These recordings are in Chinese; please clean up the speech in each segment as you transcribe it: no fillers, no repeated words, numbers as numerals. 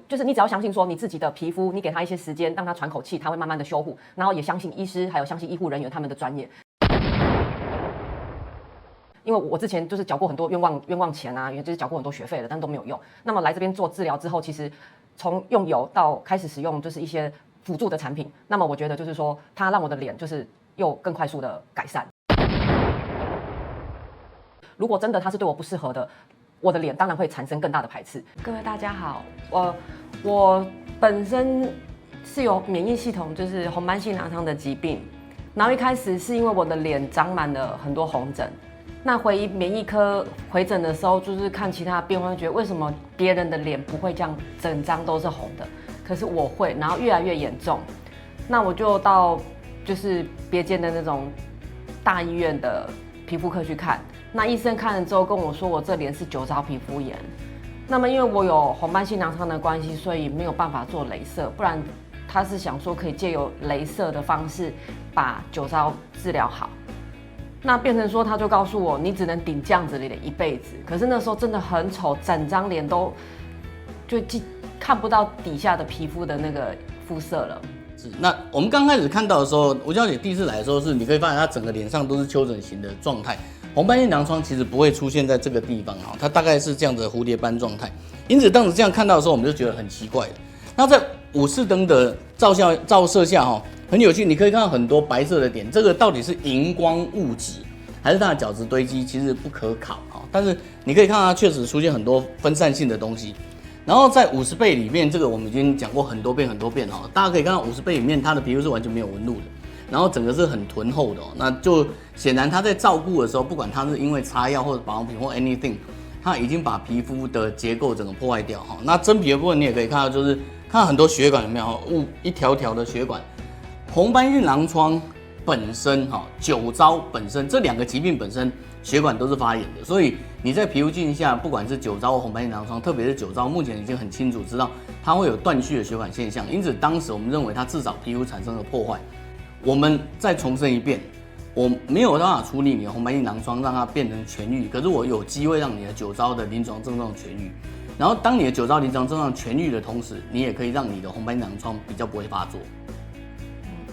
就是你只要相信说你自己的皮肤，你给它一些时间，让它喘口气，它会慢慢的修护，然后也相信医师，还有相信医护人员他们的专业。因为我之前就是缴过很多冤枉钱啊，也就是缴过很多学费了，但都没有用。那么来这边做治疗之后，其实从用油到开始使用就是一些辅助的产品，那么我觉得就是说它让我的脸就是又更快速的改善。如果真的它是对我不适合的，我的脸当然会产生更大的排斥。各位大家好，我本身是有免疫系统就是红斑性狼疮的疾病，然后一开始是因为我的脸长满了很多红疹。那回免疫科回诊的时候，就是看其他病患，觉得为什么别人的脸不会这样整张都是红的，可是我会，然后越来越严重。那我就到就是别间的那种大医院的皮肤科去看，那医生看了之后跟我说，我这脸是酒糟皮肤炎。那么因为我有红斑性狼疮的关系，所以没有办法做雷射，不然他是想说可以借由雷射的方式把酒糟治疗好。那变成说，他就告诉我，你只能顶这样子的脸一辈子。可是那时候真的很丑，整张脸都就看不到底下的皮肤的那个肤色了。是，那我们刚开始看到的时候，吴小姐第一次来的时候是，你可以发现她整个脸上都是丘疹型的状态。红斑性狼疮其实不会出现在这个地方啊，它大概是这样子的蝴蝶斑状态。因此，当时这样看到的时候，我们就觉得很奇怪的。那在武士灯的照射下哈。很有趣，你可以看到很多白色的点，这个到底是荧光物质还是它的角质堆积，其实不可考啊。但是你可以看到它确实出现很多分散性的东西。然后在50倍里面，这个我们已经讲过很多遍哈，大家可以看到50倍里面它的皮肤是完全没有纹路的，然后整个是很浑厚的哦。那就显然它在照顾的时候，不管它是因为擦药或者保养品或 anything， 它已经把皮肤的结构整个破坏掉哈。那真皮的部分你也可以看到，就是看到很多血管有没有一条条的血管。红斑性狼疮本身酒糟本身这两个疾病本身血管都是发炎的，所以你在皮肤镜下，不管是酒糟或红斑性狼疮，特别是酒糟，目前已经很清楚知道它会有断续的血管现象，因此当时我们认为它至少皮肤产生了破坏。我们再重申一遍，我没有办法处理你的红斑性狼疮让它变成痊愈，可是我有机会让你的酒糟的临床症状痊愈。然后当你的酒糟临床症状痊愈的同时，你也可以让你的红斑性狼疮比较不会发作。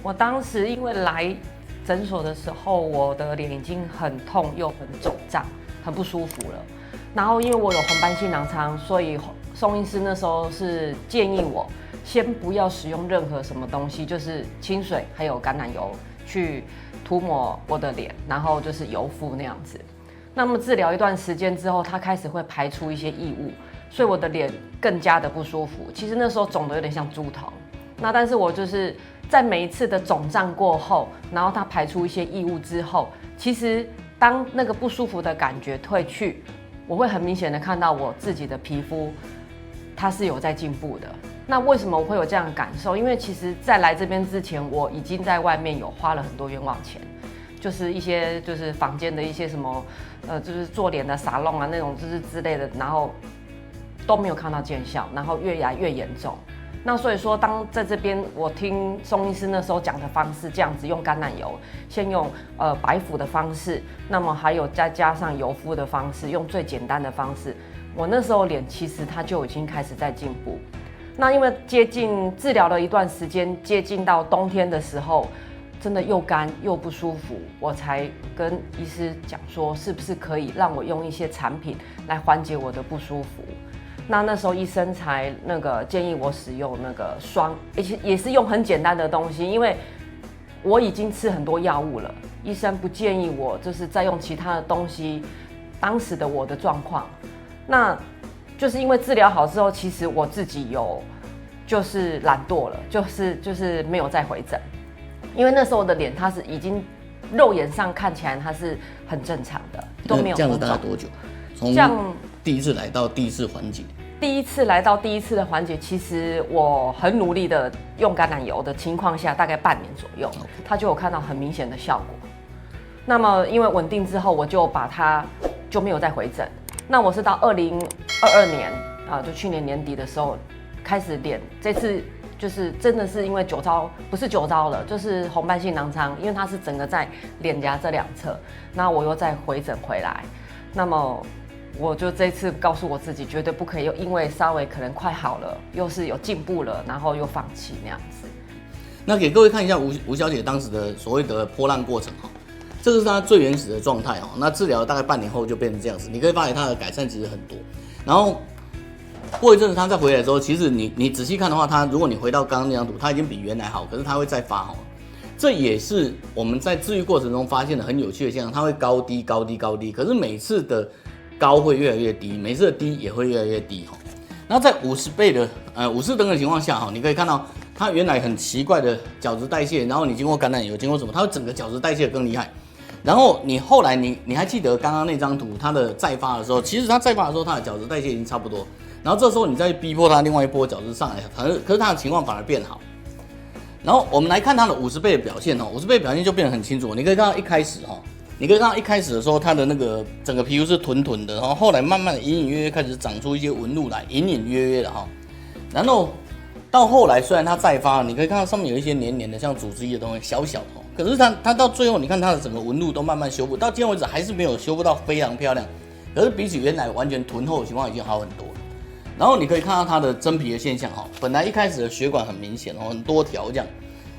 我当时因为来诊所的时候，我的脸已经很痛又很肿胀，很不舒服了。然后因为我有红斑性狼疮，所以宋医师那时候是建议我先不要使用任何什么东西，就是清水还有橄榄油去涂抹我的脸，然后就是油敷那样子。那么治疗一段时间之后，它开始会排出一些异物，所以我的脸更加的不舒服。其实那时候肿得有点像猪头。那但是我就是在每一次的肿胀过后，然后它排出一些异物之后，其实当那个不舒服的感觉退去，我会很明显的看到我自己的皮肤它是有在进步的。那为什么我会有这样的感受？因为其实在来这边之前，我已经在外面有花了很多冤枉钱，就是一些就是坊间的一些什么就是做脸的沙龙啊那种就是之类的，然后都没有看到见效，然后越来越严重。那所以说，当在这边我听宋医师那时候讲的方式，这样子用橄榄油，先用白敷的方式，那么还有再加上油敷的方式，用最简单的方式，我那时候脸其实它就已经开始在进步。那因为接近治疗了一段时间，接近到冬天的时候，真的又干又不舒服，我才跟医师讲说，是不是可以让我用一些产品来缓解我的不舒服。那时候医生才建议我使用那个霜，也是用很简单的东西，因为我已经吃很多药物了，医生不建议我就是再用其他的东西。当时的我的状况，那就是因为治疗好之后，其实我自己有就是懒惰了，就是没有再回诊，因为那时候我的脸它是已经肉眼上看起来它是很正常的，都没有这样子大概多久？从第一次来到第一次缓解。第一次来到第一次的缓解，其实我很努力的用橄榄油的情况下，大概半年左右，它就有看到很明显的效果。那么因为稳定之后，我就把它就没有再回诊。那我是到2022年就去年年底的时候开始脸，这次就是真的是因为酒糟，不是酒糟了，就是红斑性狼疮，因为它是整个在脸颊这两侧，那我又再回诊回来，那么我就这次告诉我自己，绝对不可以又因为稍微可能快好了，又是有进步了，然后又放弃那样子。那给各位看一下吴小姐当时的所谓的波浪过程哈，这个是她最原始的状态哦。那治疗大概半年后就变成这样子，你可以发现她的改善其实很多。然后过一阵子她再回来之后，其实你仔细看的话，她如果你回到刚刚那张图，她已经比原来好，可是她会再发好。这也是我们在治愈过程中发现的很有趣的现象，它会高低高低高低，可是每次的高会越来越低，每次的低也会越来越低哈。然后在50倍的50灯的情况下哈，你可以看到它原来很奇怪的角质代谢，然后你经过橄榄油，经过什么，它会整个角质代谢更厉害。然后你后来你还记得刚刚那张图它的再发的时候，其实它再发的时候它的角质代谢已经差不多，然后这时候你再逼迫它另外一波角质上来，可是它的情况反而变好。然后我们来看它的50倍的表现哦，50倍的表现就变得很清楚。你可以看到一开始哈，你可以看到一开始的时候，它的那个整个皮肤是臀臀的，然后后来慢慢的隐隐约约开始长出一些纹路来，隐隐约约的哈。然后到后来虽然它再发，你可以看到上面有一些黏黏的像组织液的东西，小小的，可是它到最后你看它的整个纹路都慢慢修复，到今天为止还是没有修复到非常漂亮，可是比起原来完全臀厚的情况已经好很多了。然后你可以看到它的真皮的现象哈，本来一开始的血管很明显哦，很多条这样。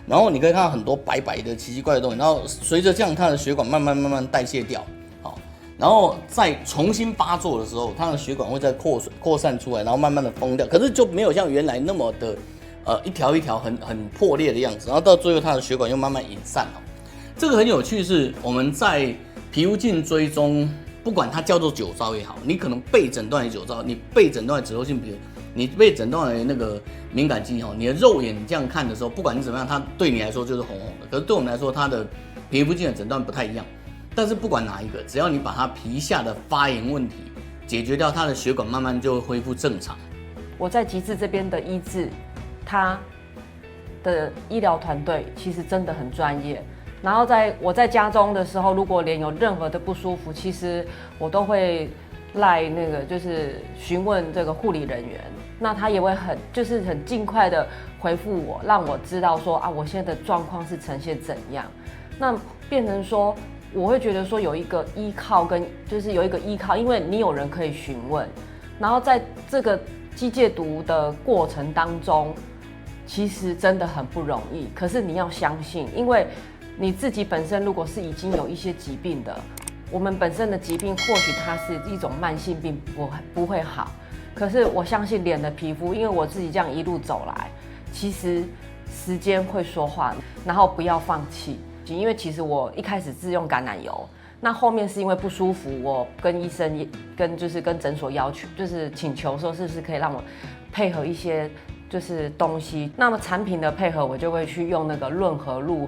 然后你可以看到很多白白的奇奇怪的东西，然后随着这样，它的血管慢慢代谢掉，好，然后再重新发作的时候，它的血管会再扩散出来，然后慢慢的封掉，可是就没有像原来那么的一条一条很破裂的样子，然后到最后它的血管又慢慢隐散了。这个很有趣，是我们在皮肤镜追踪，不管它叫做酒糟也好，你可能被诊断为酒糟，你被诊断为脂漏性皮肤，你被诊断为那个敏感肌哈，你的肉眼这样看的时候，不管你怎么样，它对你来说就是红红的。可是对我们来说，它的皮肤镜的诊断不太一样。但是不管哪一个，只要你把它皮下的发炎问题解决掉，它的血管慢慢就会恢复正常。我在极致这边的医治，它的医疗团队其实真的很专业。然后我在家中的时候，如果脸有任何的不舒服，其实我都会赖那个就是询问这个护理人员，那他也会很尽快的回复我，让我知道说啊我现在的状况是呈现怎样。那变成说我会觉得说有一个依靠有一个依靠，因为你有人可以询问，然后在这个机械毒的过程当中，其实真的很不容易。可是你要相信，因为你自己本身如果是已经有一些疾病的，我们本身的疾病或许它是一种慢性病，不会好。可是我相信脸的皮肤，因为我自己这样一路走来，其实时间会说话，然后不要放弃。因为其实我一开始是用橄榄油，那后面是因为不舒服，我跟医生跟诊所要求，就是请求说是不是可以让我配合一些就是东西。那么产品的配合，我就会去用那个润和露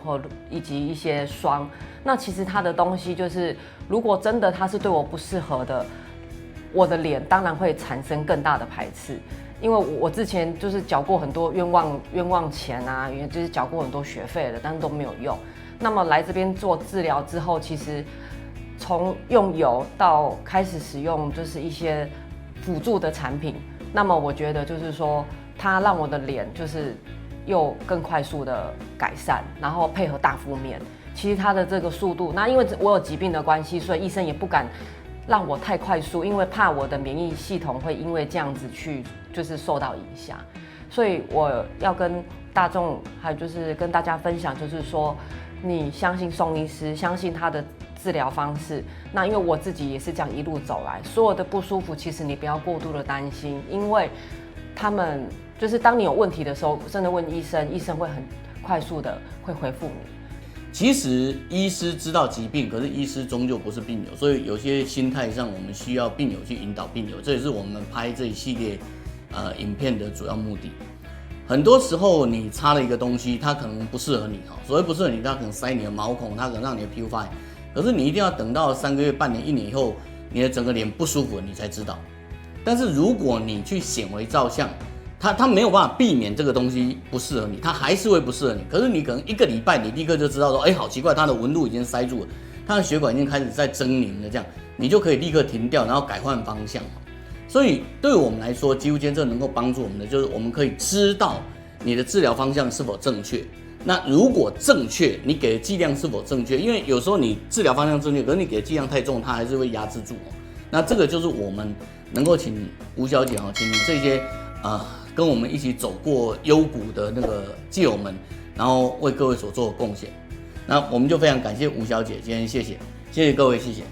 以及一些霜。那其实它的东西就是，如果真的它是对我不适合的，我的脸当然会产生更大的排斥。因为我之前就是缴过很多冤枉钱啊，就是缴过很多学费了，但是都没有用。那么来这边做治疗之后，其实从用油到开始使用就是一些辅助的产品，那么我觉得就是说，它让我的脸就是又更快速的改善，然后配合大敷面，其实它的这个速度，那因为我有疾病的关系，所以医生也不敢让我太快速，因为怕我的免疫系统会因为这样子去就是受到影响，所以我要跟大众还有就是跟大家分享，就是说你相信宋医师，相信他的治疗方式。那因为我自己也是这样一路走来，所有的不舒服，其实你不要过度的担心，因为他们就是当你有问题的时候，真的问医生，医生会很快速的会回复你。其实医师知道疾病，可是医师终究不是病友，所以有些心态上我们需要病友去引导病友，这也是我们拍这一系列影片的主要目的。很多时候你擦了一个东西，它可能不适合你哈，所谓不适合你，它可能塞你的毛孔，它可能让你的皮肤发炎，可是你一定要等到3个月、半年、1年以后，你的整个脸不舒服了，你才知道。但是如果你去显微照相，它没有办法避免这个东西不适合你，它还是会不适合你。可是你可能1个礼拜，你立刻就知道说，哎，好奇怪，它的纹路已经塞住了，它的血管已经开始在狰狞了，这样你就可以立刻停掉，然后改换方向。所以对我们来说，肌肤监测能够帮助我们的，就是我们可以知道你的治疗方向是否正确。那如果正确，你给的剂量是否正确？因为有时候你治疗方向正确，可是你给的剂量太重，它还是会压制住。那这个就是我们能够请吴小姐请这些跟我们一起走过幽谷的那个基友们，然后为各位所做的贡献。那我们就非常感谢吴小姐，今天谢谢各位，谢谢。